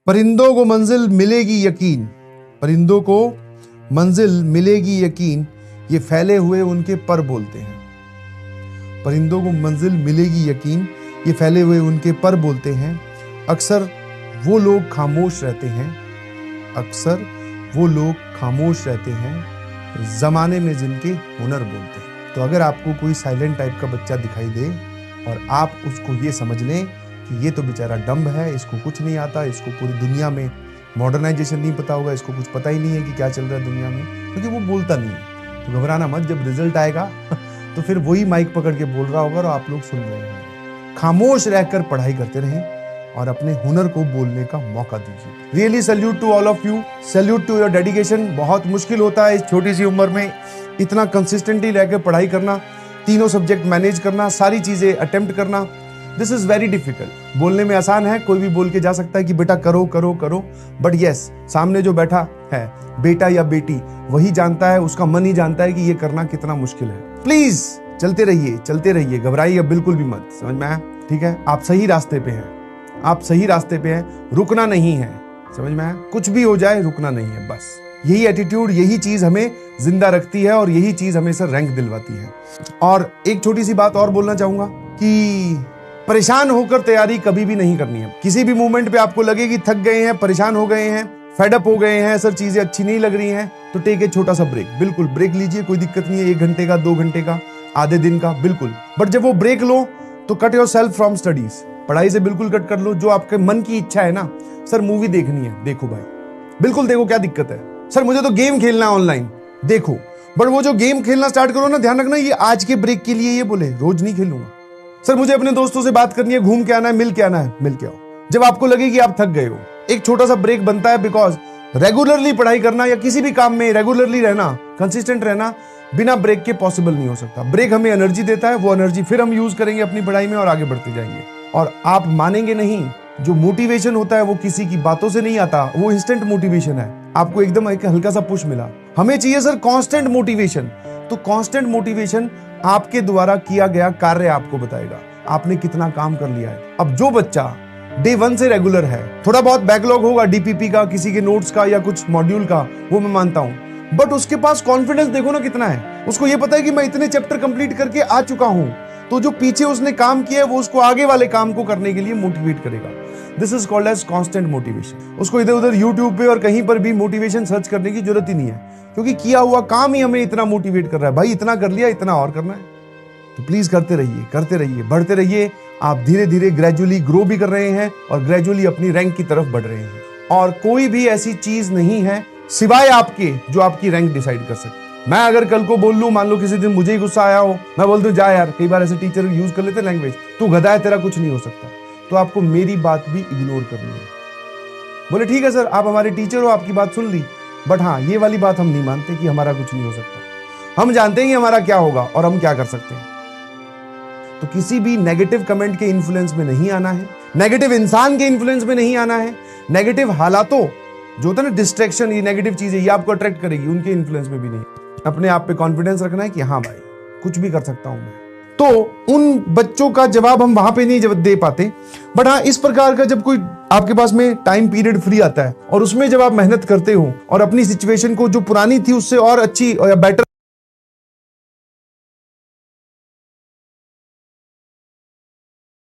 परिंदों को मंजिल मिलेगी यकीन, परिंदों को मंजिल मिलेगी यकीन, ये फैले हुए उनके पर बोलते हैं। परिंदों को मंजिल मिलेगी यकीन, ये फैले हुए उनके पर बोलते हैं। अक्सर वो लोग खामोश रहते हैं, अक्सर वो लोग खामोश रहते हैं जमाने में जिनके हुनर बोलते हैं। तो अगर आपको कोई साइलेंट टाइप का बच्चा दिखाई दे और आप उसको ये समझ लें कि ये तो बेचारा डम्ब है, इसको कुछ नहीं आता, इसको पूरी दुनिया में मॉडर्नाइजेशन नहीं पता होगा, इसको कुछ पता ही नहीं है कि क्या चल रहा है दुनिया में, क्योंकि वो बोलता नहीं है, तो घबराना मत। जब रिजल्ट आएगा तो फिर वही माइक पकड़ के बोल रहा होगा और आप लोग सुन रहे हैं। खामोश रहकर पढ़ाई करते रहें और अपने हुनर को बोलने का मौका दीजिए। Really salute to all of you, salute to your dedication. बहुत मुश्किल होता है इस छोटी सी उम्र में इतना कंसिस्टेंटली रहकर पढ़ाई करना, तीनों सब्जेक्ट मैनेज करना, सारी चीजें अटेम्प्ट करना। This is very difficult. बोलने में आसान है, कोई भी बोल के जा सकता है कि बेटा करो करो करो, बट यस, सामने जो बैठा है बेटा या बेटी वही जानता है, उसका मन ही जानता है कि ये करना कितना मुश्किल है। प्लीज चलते रहिए, घबराइए बिल्कुल भी मत, समझ में आया? ठीक है, आप सही रास्ते पे हैं, आप सही रास्ते पे हैं, रुकना नहीं है, समझ में आया? कुछ भी हो जाए रुकना नहीं है, बस यही एटीट्यूड, यही चीज हमें जिंदा रखती है और यही चीज हमें सर रैंक दिलवाती है। और एक छोटी सी बात और बोलना चाहूंगा कि परेशान होकर तैयारी कभी भी नहीं करनी है। किसी भी मूवमेंट पे आपको लगे कि थक गए हैं, परेशान हो गए हैं, फेड अप हो गए हैं, सर चीजें अच्छी नहीं लग रही हैं, तो टेक ए छोटा सा ब्रेक। बिल्कुल ब्रेक लीजिए, कोई दिक्कत नहीं है, 1 घंटे का, 2 घंटे का, आधे दिन का, बिल्कुल। बट जब वो ब्रेक लो तो cut your self from studies, पढ़ाई से बिल्कुल कट कर लो। जो आपके मन की इच्छा है ना, सर मूवी देखनी है, देखो भाई, बिल्कुल देखो, क्या दिक्कत है? सर मुझे तो गेम खेलना है ऑनलाइन, देखो। बट वो जो गेम खेलना स्टार्ट करो ना, ध्यान रखना ये आज के ब्रेक के लिए ये बोले, रोज नहीं खेलूंगा। सर मुझे अपने दोस्तों से बात करनी है, घूम के आना है, मिल के आना है, मिल के आओ। जब आपको लगे कि आप थक गए हो, एक छोटा सा ब्रेक बनता है, बिकॉज रेगुलरली पढ़ाई करना या किसी भी काम में रेगुलरली रहना, कंसिस्टेंट रहना बिना ब्रेक के पॉसिबल नहीं हो सकता। ब्रेक हमें एनर्जी देता है, वो एनर्जी फिर हम यूज करेंगे अपनी पढ़ाई में और आगे बढ़ते जाएंगे। और आप मानेंगे नहीं, जो मोटिवेशन होता है वो किसी की बातों से नहीं आता, वो इंस्टेंट मोटिवेशन है। आपको एकदम एक हल्का सा पुश मिला, हमें चाहिए सर कांस्टेंट मोटिवेशन। तो कांस्टेंट मोटिवेशन आपके द्वारा किया गया कार्य आपको बताएगा आपने कितना काम कर लिया है। अब जो बच्चा डे 1 से रेगुलर है, थोड़ा बहुत बैकलॉग होगा डीपीपी का, किसी के नोट्स का या कुछ मॉड्यूल का, वो मैं मानता हूं, बट उसके पास कॉन्फिडेंस देखो ना कितना है। उसको ये पता है कि मैं इतने चैप्टर कंप्लीट करके आ चुका हूं, तो जो पीछे उसने काम किया है वो उसको आगे वाले काम को करने के लिए मोटिवेट करेगा। This is called as constant motivation. उसको इधर उधर यूट्यूब पे और कहीं पर भी मोटिवेशन सर्च करने की जरूरत ही नहीं है, क्योंकि किया हुआ काम ही हमें इतना मोटिवेट कर रहा है। भाई इतना कर लिया, इतना और करना है। तो प्लीज करते रहिए, बढ़ते रहिए। आप धीरे धीरे ग्रेजुअली ग्रो भी कर रहे हैं और ग्रेजुअली अपनी रैंक की तरफ बढ़ रहे हैं। और कोई भी ऐसी चीज नहीं है सिवाय आपके जो आपकी रैंक डिसाइड कर सकते। मैं अगर कल को बोल लूं, मान लो किसी दिन मुझे ही गुस्सा आया हो, मैं बोल दूं जा यार, कई बार ऐसे टीचर यूज कर लेते लैंग्वेज, तू गधा है, तेरा कुछ नहीं हो सकता, तो आपको मेरी बात भी इग्नोर करनी है। बोले ठीक है सर, आप हमारे टीचर हो, आपकी बात सुन ली, बट हाँ ये वाली बात हम नहीं मानते कि हमारा कुछ नहीं हो सकता। हम जानते हैं कि हमारा क्या होगा और हम क्या कर सकते हैं। तो किसी भी नेगेटिव कमेंट के इन्फ्लुएंस में नहीं आना है, नेगेटिव इंसान के इन्फ्लुएंस में नहीं आना है, नेगेटिव हालातों जो होता है ना डिस्ट्रैक्शन, ये नेगेटिव चीजें ये आपको अट्रैक्ट करेगी, उनके इन्फ्लुएंस में भी नहीं। अपने आप पे कॉन्फिडेंस रखना है कि हाँ भाई कुछ भी कर सकता हूं मैं। तो उन बच्चों का जवाब हम वहां पे नहीं दे पाते, बट हाँ इस प्रकार का जब कोई आपके पास में टाइम पीरियड फ्री आता है और उसमें जब आप मेहनत करते हो और अपनी सिचुएशन को जो पुरानी थी उससे और अच्छी और बेटर